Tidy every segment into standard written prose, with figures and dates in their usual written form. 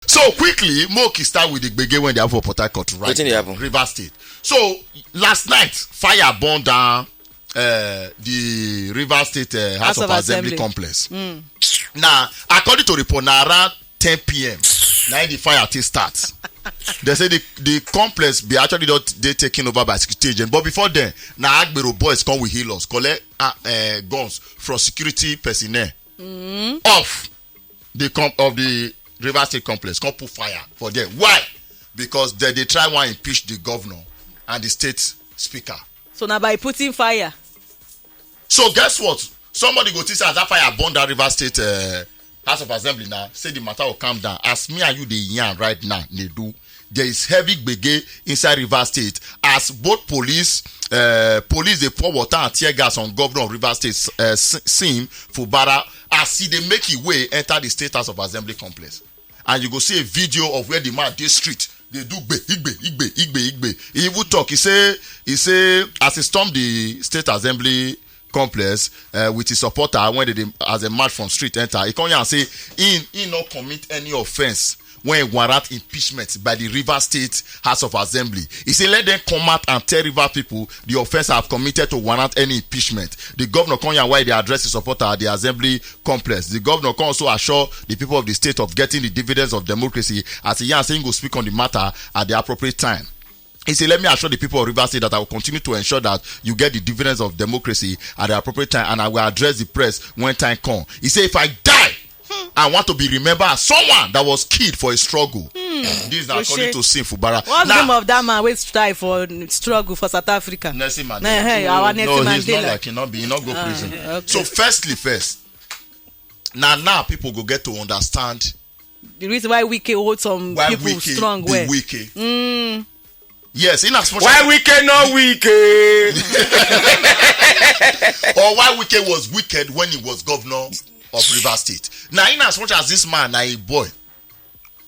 So quickly, Moki start with the gbege when they have for Port Harcourt, right? River State. So last night, fire burned down the River State House of Assembly complex. Now, according to report, now around 10 p.m. now the fire till starts. They say the complex be actually not they taken over by security agent. But before then, now Agbero boys come with healers, collect guns from security personnel off the River State complex. Come put fire for them. Why? Because they try to impeach the governor and the state speaker. So now by putting fire. So guess what? Somebody go to say that fire burned that River State House of Assembly now. Say the matter will calm down. As me and you the yarn right now, they do. There is heavy gbege inside River State as both police they pour water and tear gas on governor of River State Sim Fubara as they make his way enter the State House of Assembly complex. And you go see a video of where the man dey street. They do igbe. He even talk. He say as he stormed the State Assembly complex with his supporter when they as a march from street enter, he come here and say he not commit any offense when he warrant impeachment by the River State House of Assembly. He say let them come out and tell River people the offense have committed to warrant any impeachment. The governor come here while they address his supporter at the assembly complex. The governor can also assure the people of the state of getting the dividends of democracy as he saying he go speak on the matter at the appropriate time. He said, let me assure the people of River State that I will continue to ensure that you get the dividends of democracy at the appropriate time, and I will address the press when time comes. He said, if I die, I want to be remembered as someone that was killed for a struggle. This is according to Sim Fubara. What's the name of that man who died for struggle for South Africa? Nelson Mandela. No, he's not like he not go prison. Okay. So first, now people go get to understand the reason why Wike hold some people strong way. Yes, in as much why Wike not Wike? Or why Wike was wicked when he was governor of River State. Now, in as much as this man, a boy,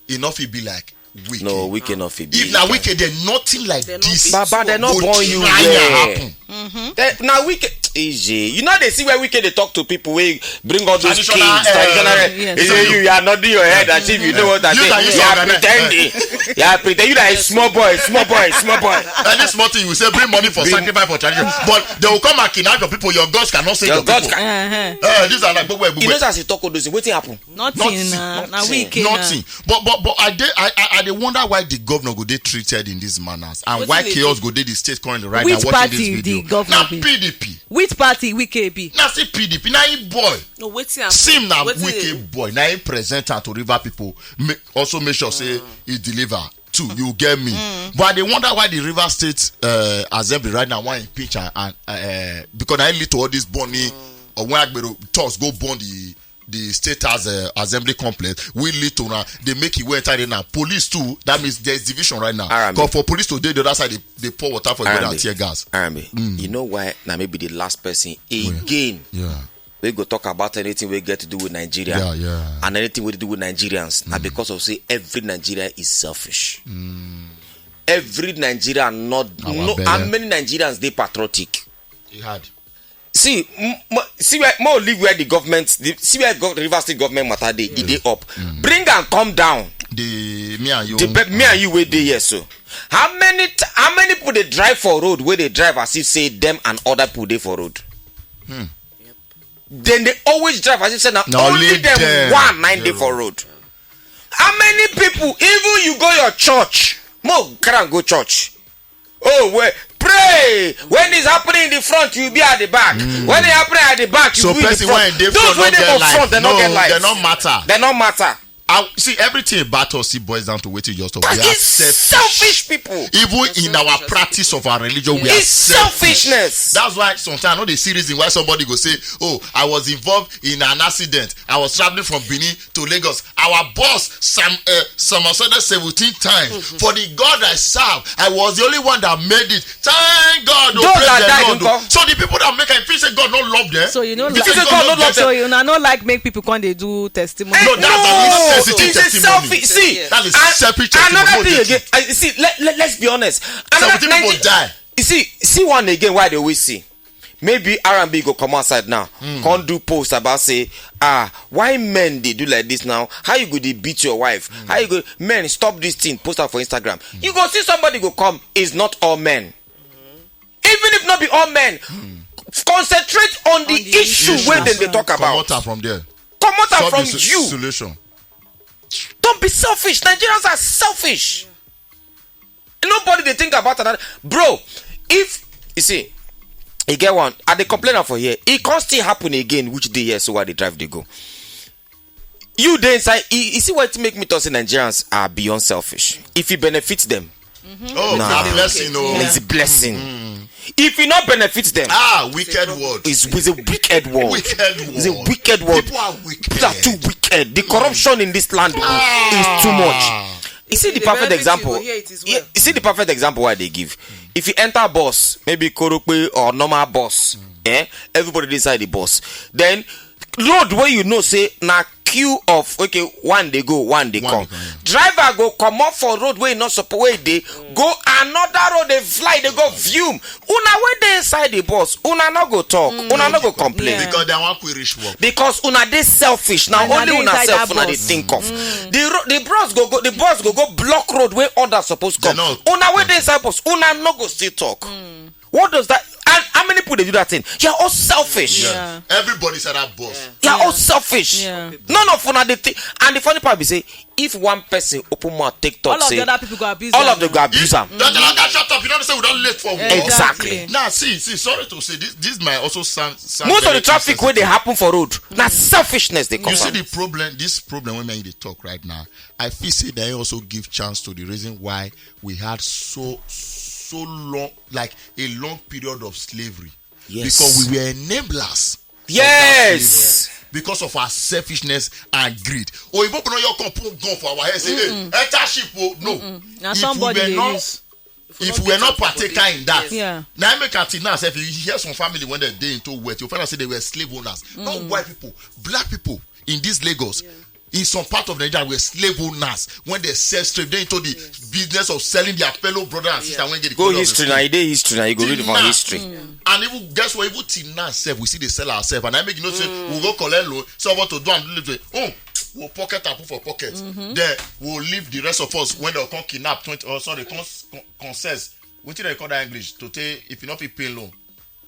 enough he be like Wike. No, Wike not be. If now Wike, there's nothing like this. Baba, they're not born you there. Now Wike, easy. You know they see where Wike they talk to people. We bring all those kids. You are nodding your head as if you know what that is. You are pretending. You are pretending. You are a small boy. And this small thing you say bring money for sacrifice for tradition, but they will come and kidnap your people. Your gods cannot say your people. These are like you know as you talk all those things. What happen? Nothing. Nothing. But I wonder why the governor go they treated in these manners and why chaos go they the state currently right now watching this video. Now PDP. Which party Wike be? Now say PDP. Now he boy. No waiting. Sim now Wike boy. Now he presenter to River people. Also make sure say he deliver too. You get me. But they wonder why the River State Assembly right now want impeach and because I lead to all this bunny or when Agbero talks go burn the state as assembly complex will lead to now they make it where there now police too. That means there's division right now. Because for police to do the other side they pour water for the tear gas. You know why? Now maybe the last person again. We go talk about anything we get to do with Nigeria and anything we do with Nigerians. Now because of say every Nigerian is selfish. Every Nigerian how many Nigerians they patriotic? See where more live where the government see where River State government matter they up. Bring and come down. Me and you wait there, yes. So how many people they drive for road where they drive as if say them and other people they for road? Then they always drive as if say now only them 1 day for road. How many people even you go your church? More can't go church. Oh, wait, pray. When it's happening in the front, you'll be at the back. When it's happening at the back, you'll be in the front. Those when they go front, they don't get life. They don't matter. See, everything about us boils down to waiting just of we are selfish people. Even in our practice of our religion, we are selfishness. That's why sometimes I know the reason why somebody go say, "Oh, I was involved in an accident. I was traveling from Benin to Lagos. Our boss somersaulted 17 times. For the God I serve, I was the only one that made it. Thank God." So the people that make it feel say God don't love them. So you know, so you know, like make people come they do testimony. No, that's it's a selfish. See, that is selfish testimony. Another thing again. See, let's be honest. People die. See one again. Why they always see maybe R&B go come outside now. Can't do post about say, why men they do like this now? How you go they beat your wife? How you go, men stop this thing, post out for Instagram. You go see somebody go come, it's not all men. Even if not be all men, concentrate on the issue where they talk about. Come out from there. Come out from you. Solution. Don't be selfish. Nigerians are selfish. Nobody they think about another. Bro, if you see, you get one, and they complain for here, it can't still happen again, which day here, so why they drive they go. You there inside, you see what make me talk say Nigerians are beyond selfish. If it benefits them. Oh, it's a blessing, It's a blessing. If it not benefits them, wicked word. It's a wicked word. It's a wicked word. People are wicked. People are too wicked. The corruption in this land is too much. You see the perfect example. You see the perfect example why they give. If you enter bus, maybe Korope or normal bus, everybody inside the bus. Then road where you know say na queue of one they go, one they come. Driver go come up for road where not suppose where they go another road they fly they go view. Una where they inside the bus, una no go talk, una no go complain because they want to reach work. Because una they selfish now. Only una self una they think of. The boss go block road where others supposed come. Una where they inside bus, una no go still talk. What does that? And how many people they do that thing? You're all selfish. Yeah. Everybody said that boss. You're all selfish. Yeah. None of them they think. And the funny part be say, if one person open more TikTok, all of the other people go abuse all of them go abuse them. Shut up! You don't say we don't late for work. Exactly. Now see. Sorry to say this might also sound most of the traffic where they happen for road. Now selfishness they come. You see the problem. This problem when they talk right now. I feel say they also give chance to the reason why we had so long, like a long period of slavery. Yes. Because we were enablers. Yes. Because of our selfishness and greed. Or if open your gun for our head, say, hey, enter ship. No. Now somebody if we were not partaker in that, now I make a thing now. If you hear some family when they're into wet, you find out say they were slave owners. Not white people, black people in this Lagos. In some part of Nigeria, were slave owners when they sell slave. They into the business of selling their fellow brother and sister. When they go history now, history now. You go read it from history. And even guess what? Even till now, we see they sell ourselves. And I make you know say we'll go collect loan. So what to do and live. We'll pocket and put for pocket. Then we'll leave the rest of us when they'll come kidnap 20. Oh, sorry, concess. What do they call that English? To take if you not pay loan.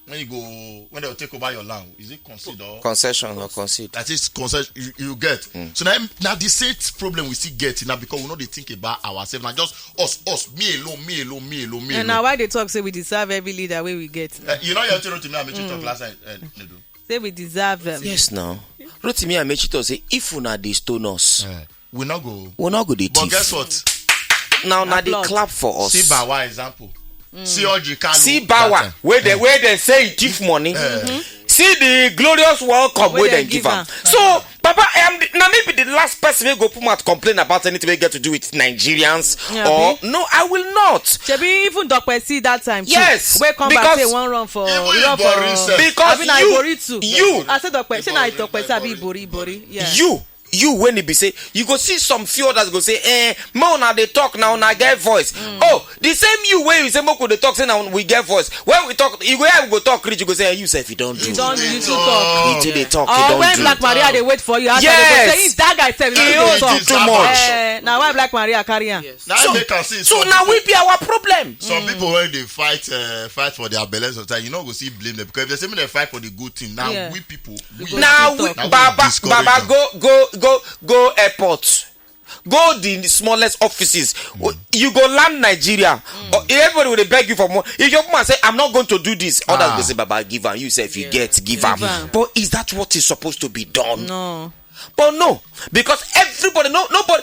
When they'll take over your land, is it concession or concede? That is concession you get. So now the same problem we still get now because we know they think about ourselves. Now just us, me alone. And now why they talk say we deserve every leader where we get. You know you're telling me I made you talk last night. Say we deserve them. Yes, now. Rotimi and Mechi talk say if una dey stone us, we not go. We not go dey thief. But guess what? Now they clap for us. See by one example. See Bawa where they say he give money. See the glorious welcome where they give him. So Papa, now maybe the last person will go put out complain about anything we get to do with Nigerians or no, I will not. Shebi even Dr. See that time. Yes, where come back say one run for because you. I said Dr. Say na Dr. Sabi Bori. Yeah. You when it be say you go see some few others go say more now they talk now get voice. Oh, the same you way you say more they talk say now we get voice. When we talk you go talk reach you go say you say if you don't do. You don't you too talk. They talk. Oh, when Black Maria they wait for you. Yes. That guy say you talk too much. Now why Black Maria carry him? So now we be our problem. Some people when they fight for their balance of time, you know go see blame them because if they say they fight for the good thing. Now we people now Baba go airport, go the smallest offices. You go land Nigeria. Everybody will beg you for more. If your man say I'm not going to do this, others will say Baba give am. You say if you get give am. But is that what is supposed to be done? No. But no, because everybody nobody.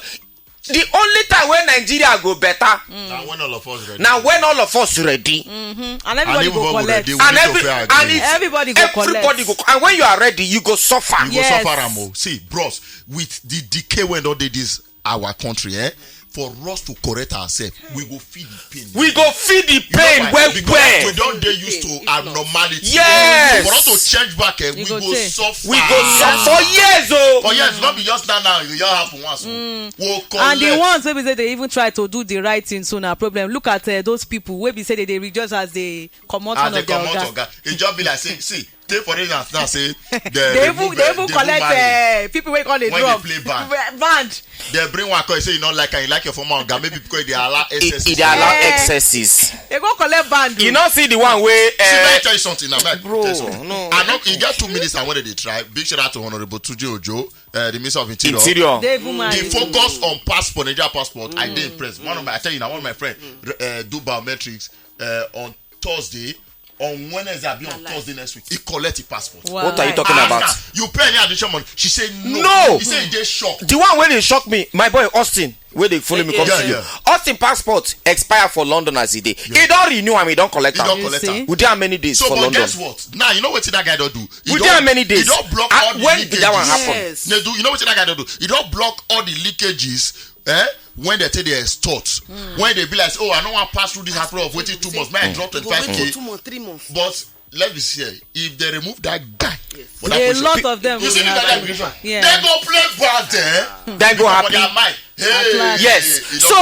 The only time when Nigeria go better now when all of us ready. And everybody go collect. Everybody go collect. And when you are ready, you go suffer. You go suffer. See, bros, with the decay when all they this our country, for us to correct ourselves, we go feel the pain. We go feel the pain where we don't get used to abnormality. Yes. For us to change back, we go suffer. We go suffer for years, oh. For years, not be just now. You just happen once. And the ones where we say they even try to do the right thing, so no problem. Look at those people where we say they rejoice as they come out of their organ. It just be like see. Take for instance now say they even collect people wey call the drum when they play band. They bring one call say you not like your former oga maybe because they allow excesses. They allow excesses. They go collect band. You not see the one where see, let me tell you something now. Bro, no. I know you get 2 minutes and when they try. Big shout out to Honorable Tuji Ojo, the Minister of Interior. The focus on passport, Nigerian passport. I did impressed. I tell you now, one of my friends do biometrics on Thursday. On Wednesday, I'll be on Thursday next week. He collect the passport. Wow. What are you talking about? You pay any additional money? She said no. No. He said he just shocked. The one where they shock me, my boy Austin, where they follow me come to you. Austin passport expire for London as he did. He don't renew and he don't collect it. We did how many days for London? So, but guess what? Now you know what that guy don't do. We did how many days? He don't block all the when leakages. Did that one happen? Yes. You know what that guy don't do? He don't block all the leakages. When they take their start, when they be like, oh, I don't want to pass through this hassle of waiting 2 months. Man, I drop 25K. 2 months, 3 months. But let me see if they remove that guy. Yes. A lot of them. You see that immigration? Yeah. They go play bad there. They go happy. Hey, yes. So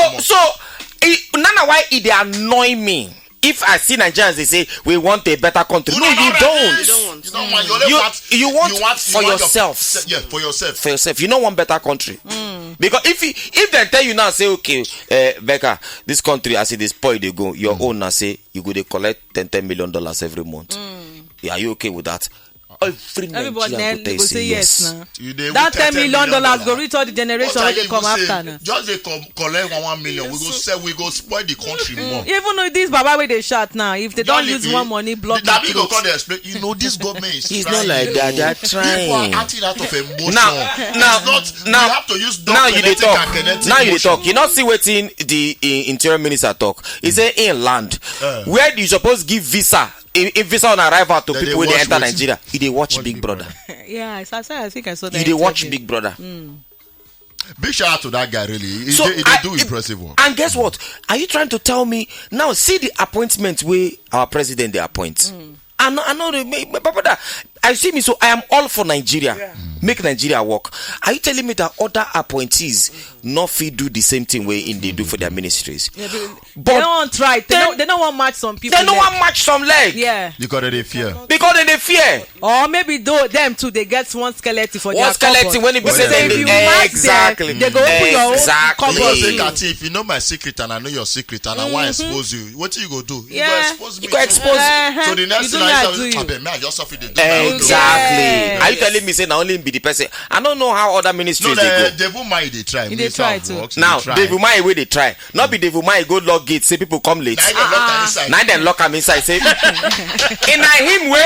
Nana, why it they annoy me? If I see Nigerians, they say we want a better country. No, you don't. You want for yourself. Yeah, for yourself. For yourself. You don't want better country. Because if they tell you now, say okay, Becca, this country as it is spoiled, they go. Your own now say you go they collect $10 million every month. Yeah, are you okay with that? Everybody will say yes now. That $10 million go reach all the generation when they come after now. Just they collect 1 million. We go spoil the country more. Even though this Baba way they shot now, if they don't use one money, block that go come they explain. You know this government is it's not like that. They're trying. People are acting out of emotion. Now, you have to use now you they talk. Now you they talk. You not see waiting the interior minister talk. He say in land where you supposed give visa. If visa on arrival to people when they enter Nigeria, they watch Big Brother. Yeah, I think I saw that. They watch Big Brother. Big shout out to that guy, really. So they do impressive work. And guess what? Are you trying to tell me now? See the appointment where our president they appoint. I know I see me, so I am all for Nigeria. Yeah. Make Nigeria work. Are you telling me that other appointees not fit do the same thing way in they do for their ministries? Yeah, but they don't want try. They don't want match some people. They don't want match some leg. Yeah. Because they fear. Or maybe them too. They get one skeleton for one skeleton when it be said exactly. They go open your own cupboard. If you know my secret and I know your secret and I want to expose you, what you go do? You go expose me. You go expose me. So the next thing I just suffer the do. Exactly. Are you telling me say now only be the person? I don't know how other ministries they go. Devil Mai they try. They try too. Now Devil Mai way they try. Not be Devil Mai go log gate say people come late. Now them lock them inside say. In him way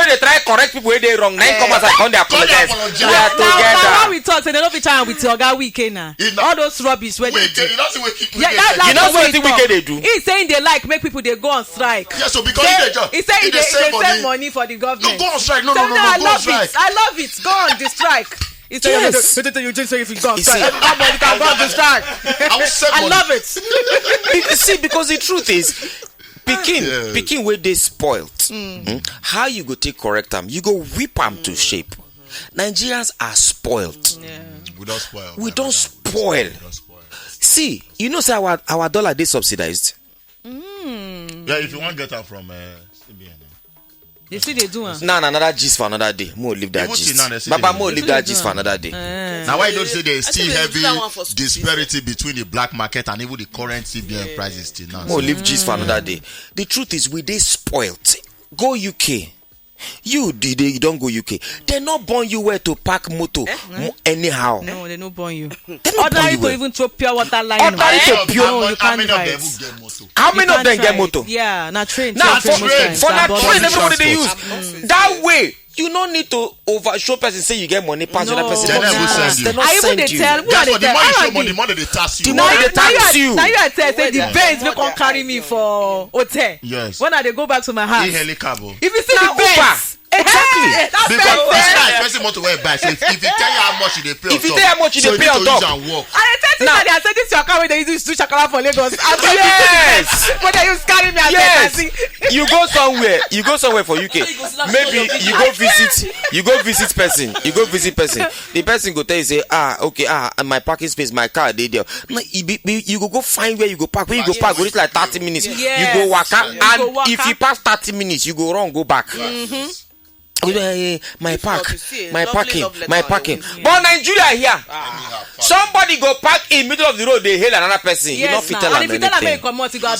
they try correct people where they wrong. Now come as I come they apologize. We are together. Now we talk say they don't be trying with your guy weekend now. All those rubbish where they do. You know what weekend they do. He's saying they like make people they go on strike. Yeah, so because he saying they save money for the government. No, go on strike. No, go on strike. I love it. Go on the strike. He said, yes. You just say if you go on strike, everybody can go on the strike. I love it. See, because the truth is, Peking where they spoiled. How you go take correct them? You go whip them to shape. Nigerians are spoiled. Yeah. We don't spoil. We don't spoil. See, you know, say our dollar they subsidized. Yeah, if you want to get out from CBN. You see they do. Nah, another gist for another day. More leave that gist. Baba, more leave that gist for another day. Now why don't say there is still heavy disparity between the black market and even the current CBN prices still now? More leave gist for another day. The truth is we they spoiled. Go UK. You don't go UK. They not born you where to park motor anyhow. No, they not born you. Ordinary to even throw pure water line. Ordinary to pure. No, you can't drive. How many of them get motor? Yeah, not train. Now for that train, everybody they use. That way. You don't need to overshow person say you get money pass other person. They never send you. I even they tell who are they tell? The money they tax you. The money they tax you. Now you are tell say the Benz will come carry me for hotel. Yes. When I they go back to my house. If you see the Benz. Exactly. Because it's not expensive motor where buy. So if you tell you how much you pay on top. If you tell how much you pay on top. I tell you that they say this your car man wey dey use do shakara for Lagos. Yes. But they use carry me as yes. You go somewhere for UK. Maybe you go visit person. The person go tell you say, okay, my parking space, my car dey there. You go find where you go park. Where you go park, go reach like 30 minutes. Yes. You go waka, and if you pass 30 minutes, you go run, go back. My parking. But Nigeria here, somebody go park in middle of the road, they hail another person. Yes, you not fit tell them anything.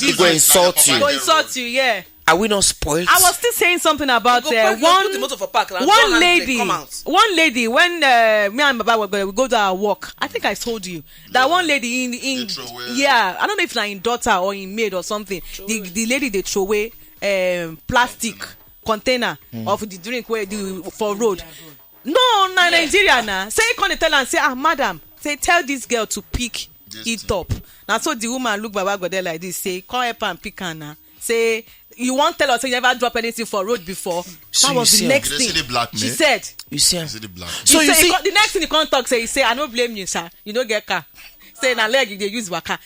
He go insult you. Go insult you, yeah. Are we not spoiled? I was still saying something about one lady when me and Baba we go to our work. I think I told you that one lady in I don't know if like in daughter or in maid or something. The lady they throw away plastic container of the drink where for road. No, Nigeria now. Say you can't tell and say, madam, say tell this girl to pick it up. Now so the woman look Baba go there like this, say, call help and pick her now. Say you won't tell us you never drop anything for road before. So that was the next thing. She said. You see, So you see, the next thing you can't talk say, he say, I don't blame you, sir. You don't get car. Say na leg they use waka.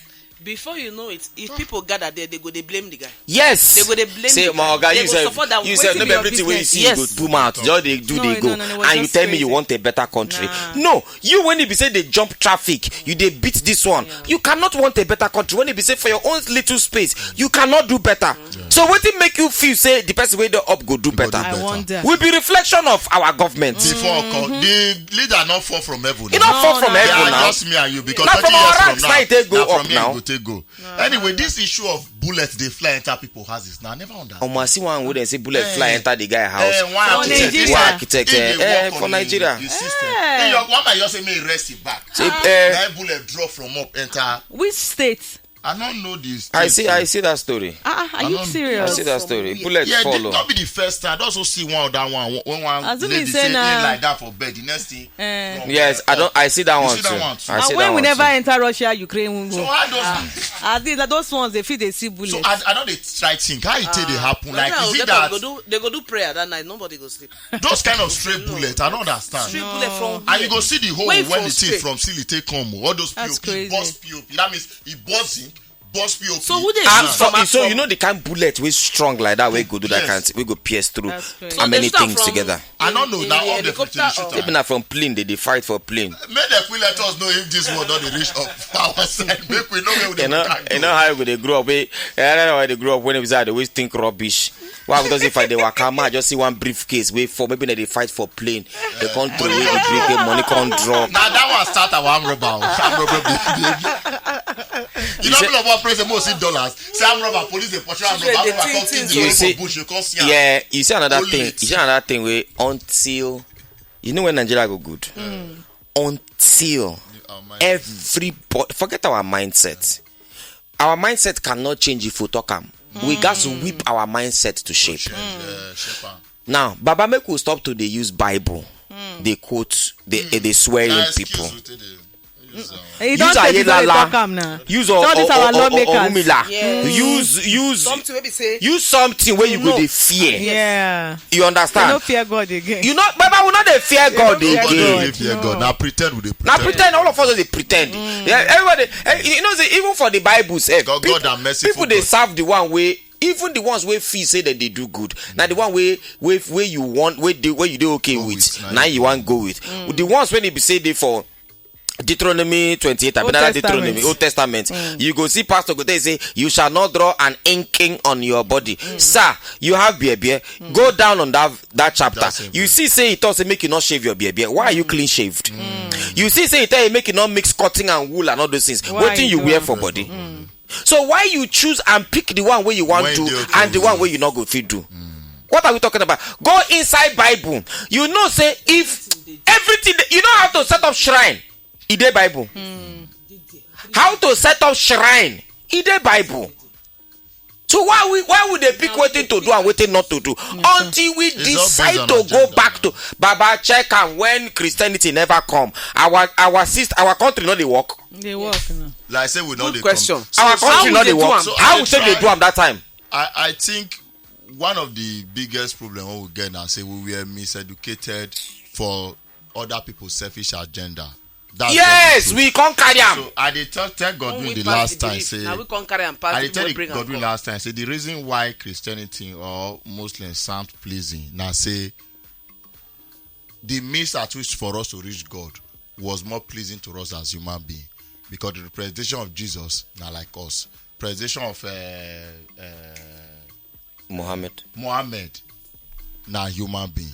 Before you know it, if people gather there, they blame the guy. Yes. They blame say, the guy. Say, you said, not everything when you see you go too much. Just they go. And you tell me you want a better country. No, you when you be say they jump traffic, you they beat this one. Yeah. You cannot want a better country. When you be say for your own little space, you cannot do better. Yeah. So what it make you feel say the person way the up go do better? I wonder. Will be reflection of our government. Before the leader not fall from heaven. It not fall from heaven now. Just me and you because from our ranks now they go up now. Go. Anyway, this issue of bullets they fly enter people's houses now, I never understand. I see one where they say bullet fly enter the guy's house. One architect for Nigeria. One might just say me rest it back. That bullet drop from up enter. Which state? I don't know this. I see that story. Are you serious? I see that story. Bullets follow. Not be the first time. I also see one of that one when one lady say like that for bed. The next thing. Yes, I see that one too. And when we never enter Russia, Ukraine won't go. So how those ones they feel they see bullets. So I don't try think how it they happen. Like is it that they go do prayer that night? Nobody go sleep. Those kind of straight bullets, I don't understand. Straight bullet from and you go see the hole when the thing from silly take come. All those POP, boss POP. That means he buzzing. Boss POP. So who they so you know the kind of bullet we strong like that we go do that kind we go pierce through how many things together. I don't know now all the even not from plane they fight for plane. Make them let us know if this one don't reach up our side. Make we know where they go. You know how they grow up. I don't know how they grow up when they always think rubbish. Why because if they were come I just see one briefcase wait for maybe they fight for plane. They can't throw away the briefcase, money can't drop. Now that one start our arm robber. You know about president most dollars. Say I'm robber, police they pursue I'm robber. You see, yeah, you see another thing. You see another thing where until you know when Nigeria go good. Until everybody forget our mindset. Our mindset cannot change if we talk am. We got to whip our mindset to shape. Now, Baba make we stop to they use Bible. They quote, they swearing people. Use something where you go they fear. Yeah. You understand? You don't fear God again. You know, Baba will not they fear God again. Fear God. Now pretend with the now pretend all of us they pretend. Yeah, everybody. You know, even for the Bible, people they serve the one way. Even the ones where feel say that they do good. Now the one where you want where you do okay with. Now you want go with. The ones when they be say they for Deuteronomy 28, Old Testament. You go see pastor go there say, you shall not draw an inking on your body. Sir, you have beer. Go down on that chapter. You see say it also make you not shave your beer. Why are you clean shaved? You see say it make you not mix cotton and wool and all those things. What thing you wear for body? So why you choose and pick the one where you want to and the one where you not go fit do? What are we talking about? Go inside Bible. You know say if everything you know how to set up shrine. Ide Bible. How to set up shrine. Ide Bible. So why would they pick waiting to do and waiting not to do? Until we decide to go back to Baba check and when Christianity never come. Our sister, our country not they work. They work now. Like I say we know the question. Our country not they work. So how would they do them that time? I think one of the biggest problem we get now say we were miseducated for other people's selfish agenda. Yes, we can't carry them. So I did tell Godwin the last time. Say, now we can't carry and pass. I did tell Godwin last time. Say the reason why Christianity or Muslims sound pleasing now say the means at which for us to reach God was more pleasing to us as human beings, because the representation of Jesus now like us, presentation of Muhammad now human being.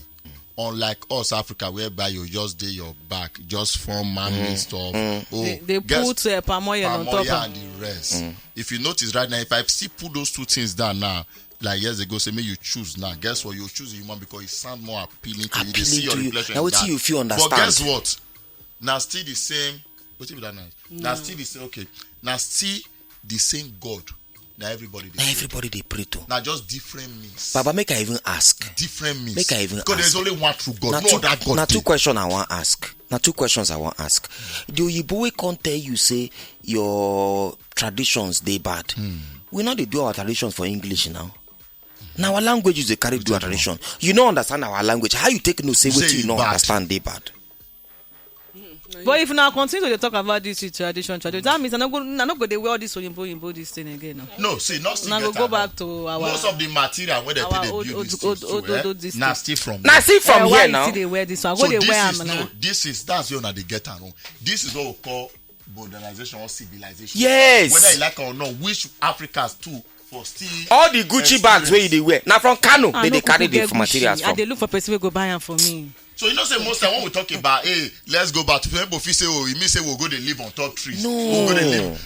Unlike us, Africa, whereby you just do your back, just form man-made stuff. They put palm oil on top and the rest. If you notice right now, if I see put those two things down now, like years ago, say, may you choose now. Guess what? You choose a human because it sounds more appealing to you. They see your reflection. Now, what do you feel understand? But guess what? Now still the same. What is that nice? Now still the same. Okay. Now still the same God. Now everybody they pray to. Now just different means. Baba, make I even ask. Different means. Make I even because ask. there's only one true God. Now, two questions I want to ask. The Oyibo can't tell you say your traditions they bad. We know they do our traditions for English now. Now our languages they carry do our tradition. You don't understand our language. How you take no say what you don't understand they bad. But if now continue to talk about this tradition, that means I'm not going to wear this Oyinbo this thing again. No, see, not still now go back to our most of the material where they build this now still from here now. They wear this one. So this is that's the one they get wrong. This is what we call modernization or civilization. Yes. Whether you like or not, which Africans too for still all the Gucci bags where they wear. Now from Kano, they carry the materials from. And they look for person who go buy them for me. So you know, say most time when we talk about, hey, let's go back to people say, oh, it means say we'll go to live on top trees. No. We'll go to live.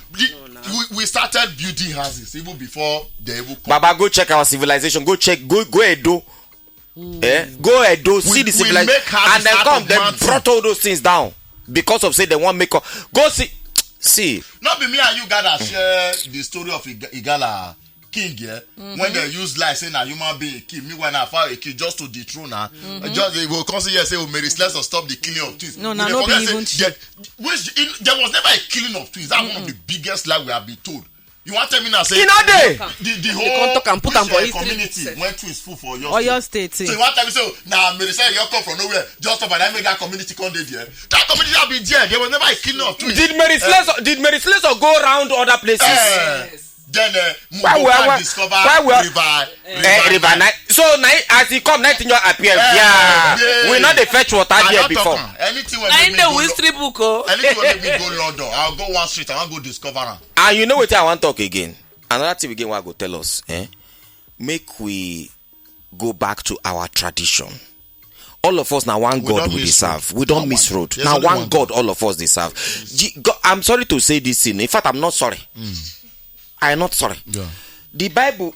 We started building houses even before they even come. Baba, go check our civilization. Go check. Go Edo. Go Edo. See the civilization, and then come. They brought all those things down because of say they want make up. Go see. Not be me and you gotta share the story of Igala king when they use lies saying a human being kill me when I fire a king just to dethrone her. Just they will consider say, oh, Mary Slessor stop the killing of twins. No, not even there was never a killing of twins. That's one of the biggest lies we have been told. You want to tell me now say the whole community when twins full for your state. So you want to tell me say now Mary Slessor you come from nowhere just stop and I make that community come there. That community have been there. There was never a killing of twins. Did Mary Slessor go around other places? Yes. Then discover river. So now as he come, nothing appears. We not the fetch water here before. Anything when make me go London, I'll go one street. I want to go discover her. And you know what I want to talk again. Another thing again, what I go tell us. Make we go back to our tradition. All of us now one God we serve. We don't miss road. Now one God, all of us they serve. I'm sorry to say this thing. In fact, I'm not sorry. I am not sorry. Yeah. The Bible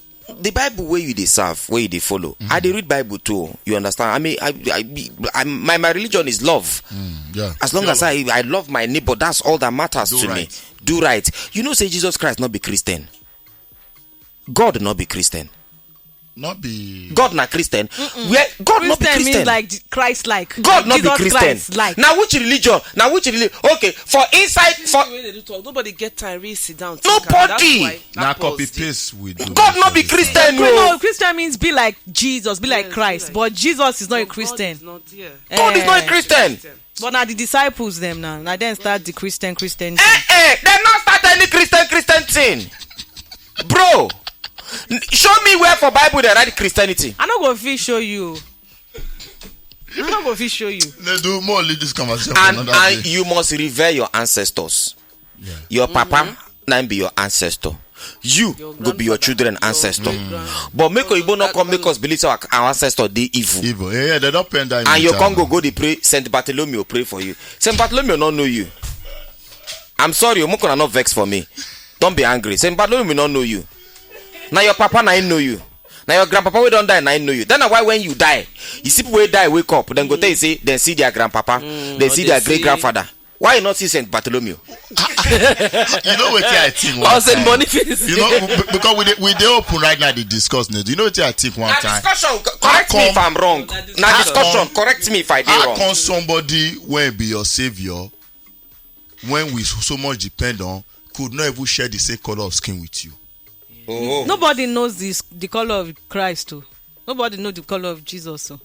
where you they serve, where you they follow. I they read Bible too. You understand? I mean, my religion is love. As long as I love my neighbor, that's all that matters to me. Do right. You know, say Jesus Christ not be Christian. God not be Christian. Not be God not Christian. Where God Christian not be Christian means like Christ like. God not Jesus be Christian. Like. Now which religion? Okay, for inside for nobody get time read sit down. Nobody. Now copy paste with God not be Christian. No, Christian means be like Jesus, be like Christ. But Jesus is not a Christian. God is not a Christian. But now the disciples them now then start the Christian thing. They not start any Christian thing. Bro. Show me where for Bible they write Christianity. I'm not going to show you. Let's do more lead this conversation. And you must revere your ancestors. Yeah. Your papa now be your ancestor. You go be your children ancestor. But make Oyibo not come make us believe our ancestor they evil. Yeah, they don't pen that. And your Congo go they pray. Saint Bartholomew pray for you. Saint Bartholomew not know you. I'm sorry, you not vex for me. Don't be angry. Saint Bartholomew not know you. Now your papa now know you. Now your grandpapa we don't die now know you. Then why when you die, you see people die wake up, then go tell you say then see their grandpapa, they see their great grandfather. Why not see Saint Bartholomew? You know what I think one Saint Boniface. You know because we they open right now they discuss. Do you know what I think one time? Discussion. Correct me if I'm wrong. Now discussion. Correct me if I do wrong. How come somebody when be your savior, when we so much depend on, could not even share the same color of skin with you? Oh. Nobody knows the color of Christ too. Nobody knows the color of Jesus. So.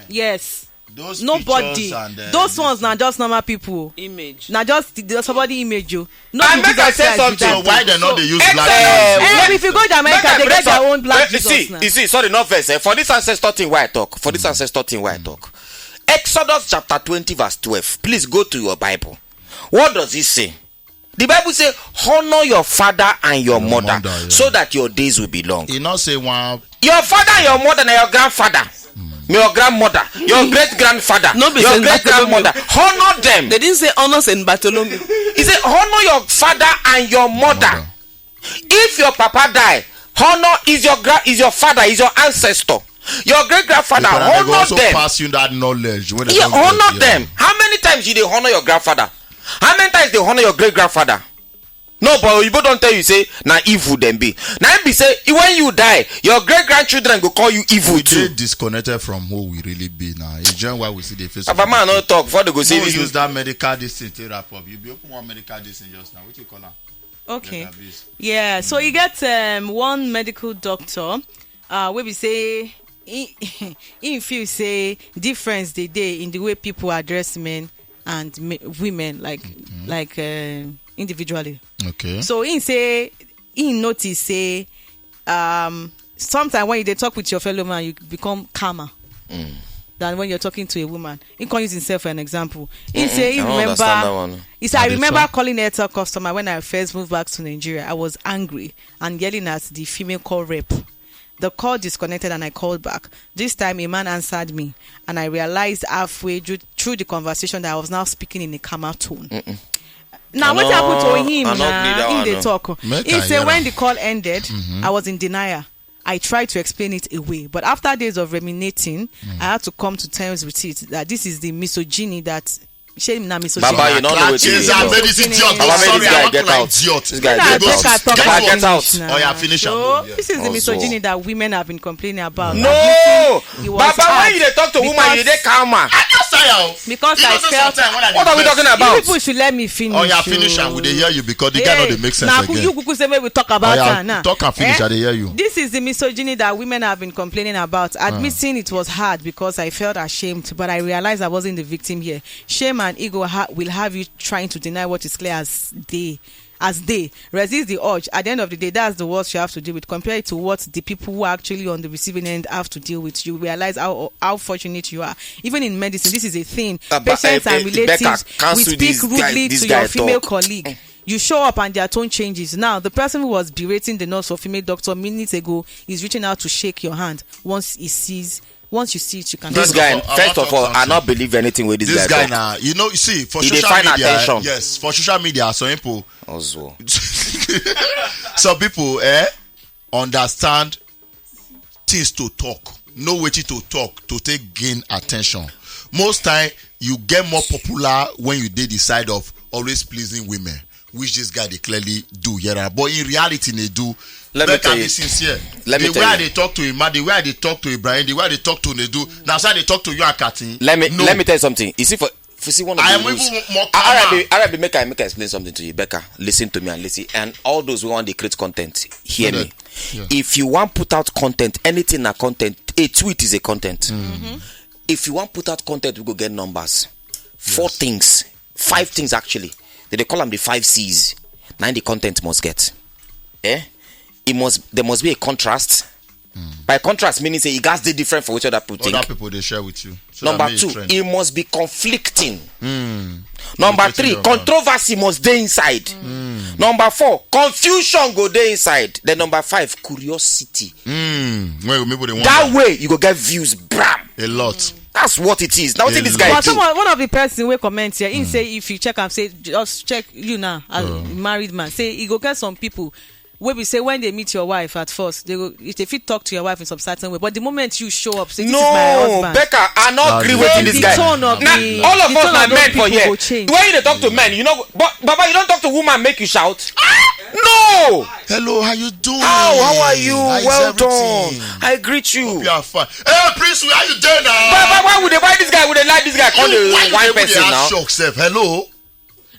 Yes. Those nobody. And, those ones now just normal people. Image. Now just somebody image you. No, I make I say something. So why they not they use black? If you go to America, they get their own black Jesus now. You see, sorry, not verse. For this ancestor thing, why I talk? Exodus chapter 20 verse 12. Please go to your Bible. What does it say? The Bible says, honor your father and your mother so that your days will be long. It not say one. Your father and your mother and your grandfather. Your grandmother, your great grandfather, your great grandmother, honor them. They didn't say honor Saint Bartholomew. He said, honor your father and your mother. If your papa die, honor is your father, is your ancestor. Your great grandfather, honor them. Pass you that knowledge. Honor them. How many times did they honor your grandfather? How many times they honor your great grandfather? No, but you don't tell you say now evil then be. Now be say when you die, your great grandchildren go call you evil too. Disconnected from who we really be now. It's just why we see the face. But man, no talk before they go say this. Use that medical distance to wrap up. You be open one medical distance just now. What you call that? Okay. Yeah. So you get one medical doctor. Where we say if you say difference the day in the way people address men and women like individually. Okay. So he notice sometimes when you talk with your fellow man, you become calmer than when you're talking to a woman. He can use himself for an example. He I remember calling Airtel customer when I first moved back to Nigeria. I was angry and yelling at the female call rep. The call disconnected and I called back. This time a man answered me and I realized halfway through the conversation that I was now speaking in a calmer tone. Now what happened to him in the talk? He said when the call ended, I was in denial. I tried to explain it away, but after days of ruminating, I had to come to terms with it that this is the misogyny that shame na misogyny. Baba, you don't know what it is. Sorry, I get out. This guy get out. Oh yeah, finish. So this is the misogyny that women have been complaining about. No, Baba, when you talk to woman, you dey calmer. Because I felt. What are we talking about? People should let me finish. Oh yeah, finish and we dey hear you because the guy no dey make sense again. Now you Google say we talk about her now. Talk and finish, I dey hear you. This is the misogyny that women have been complaining about. Admitting it was hard because I felt ashamed, but I realized I wasn't the victim here. Shame and ego will have you trying to deny what is clear as they resist the urge. At the end of the day, that's the worst you have to deal with. Compare it to what the people who are actually on the receiving end have to deal with. You realize how fortunate you are. Even in medicine, this is a thing. Patients and relatives will speak rudely to your female colleague. You show up and their tone changes. Now, the person who was berating the nurse or female doctor minutes ago is reaching out to shake your hand. Once you see it, you can. This guy, first of all, I not believe anything with this guy. Now, you see, for he social media, attention. Yes, for social media, some people, also. some people, understand things to talk, know what to talk to take gain attention. Most time, you get more popular when you did the side of always pleasing women, which this guy they clearly do. Yeah, but in reality, they do. Let me tell you. Be sincere. The way they talk to him, the way they talk to Ibrahim, the way they talk to Nedu, now say they talk to you and Kati. Let me tell you something. You see, for see one of the rules, Arabi, make I explain something to you, Becca. Listen to me and listen. And all those who want to create content, hear me. Yeah. If you want put out content, anything a content, a tweet is a content. If you want put out content, we go get numbers. 4 things, 5 things actually. They call them the 5 C's. Now the content must get. There must be a contrast. By contrast, meaning say it got the different for which other people think. Other people they share with you. So Number 2, it must be conflicting. Number 3, controversy must stay inside. Number 4, confusion go there inside. Then number 5, curiosity. That way you go get views. Bam. A lot. That's what it is. Now, what this guy do? One of the person will comment here. He say if you check and say just check you now as married man. Say he go get some people. Where we say when they meet your wife at first, they fit talk to your wife in some certain way. But the moment you show up, say this is my husband. Becca, I not agree with this guy. All of us are men for here. When you talk to men, you know, but Baba, you don't talk to woman make you shout. No. Hello, how you doing? How are you? Well done. I greet you. Hope you are fine. Hey, Prince, how you doing now? But why would they buy this guy? Would they like this guy? Call the one person now. Hello.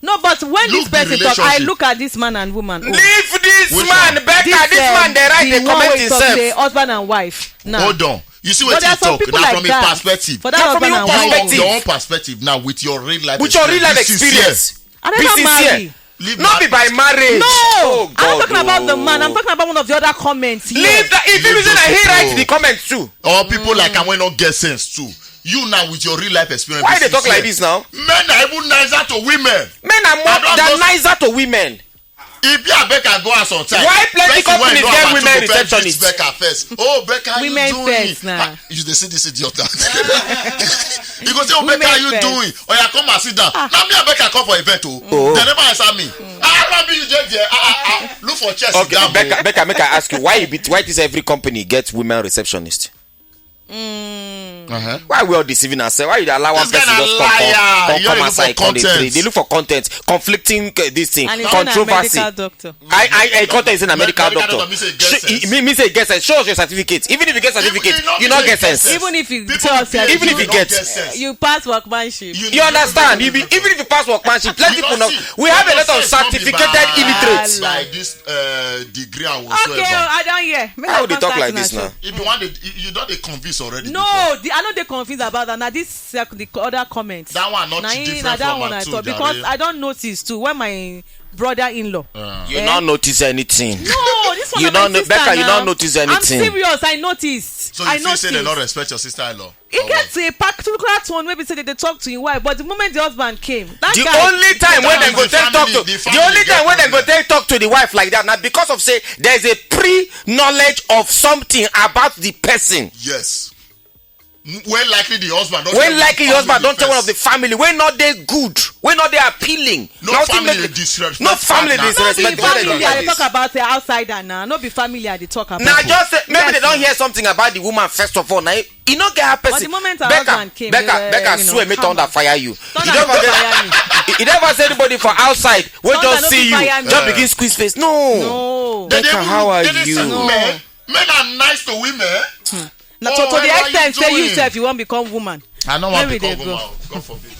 No, but when this person talk, I look at this man and woman. Leave this man, Becca. This man, they write the comment himself. The husband and wife. Now. Hold on. You see what you talk now from a perspective. For that from your perspective. Your own perspective now with your real life. With your real life experience. Be sincere. Not be by marriage. No, oh, God, I'm not talking about the man. I'm talking about one of the other comments. Leave that. If you reason he write the comments too. Or people like I will not get sense too. You now with your real life experience. Why they talk like this now? Men are even nicer to women. Men are more than nicer to women. If Becca go out on time, why plenty companies get women receptionists? Becca first. Oh, Becca, how women you doing? First, nah. You see this idiot. You go say, oh, Becca, how you doing? Or you come and sit down. Now me and Becca come for event. They never answer me. You just there. Look for chest. Okay, Becca, make I ask you why does every company get women receptionists? Why we all deceiving ourselves? Why you allow one person just come outside content? They look for content, conflicting this thing, and controversy. I content is in a medical doctor. Me say get sense. Show us your certificate. Even if you get certificate, you not get sense. Even if you get, you pass workmanship. You understand? Even if you pass workmanship, plenty people know. We have a lot of certificated illiterates. Like this degree and whatsoever. Okay, I don't hear. How would they talk like this now? If you want, you don't they convince already. No, I know they confused about that. Now this the other comments. That one not different from one too. Because I don't notice too when my brother-in-law. You don't notice anything. No, this one. You don't Becca. You don't notice anything. I'm serious. I noticed. So you feel say they don't respect your sister-in-law? It gets a particular tone. Maybe say they talk to your wife, but the moment the husband came, the only time when they go talk to the wife like that, now because of say there's a pre-knowledge of something about the person. Yes. When likely the husband don't tell one of the family. When not they good. When not they appealing. No family disrespect. No family disrespect. No be family they talk about the outsider now. No be family they talk about. Now just say, maybe they don't hear something about the woman first of all. Now you not get her person. But the moment her husband came, Becca swear me thunder fire you. You never say anybody for outside. When just see you, just begin squeeze face. No. Becca, how are you? Men are nice to women. Now, to the extent say you yourself you won't become woman. I don't want to become woman. God forbid.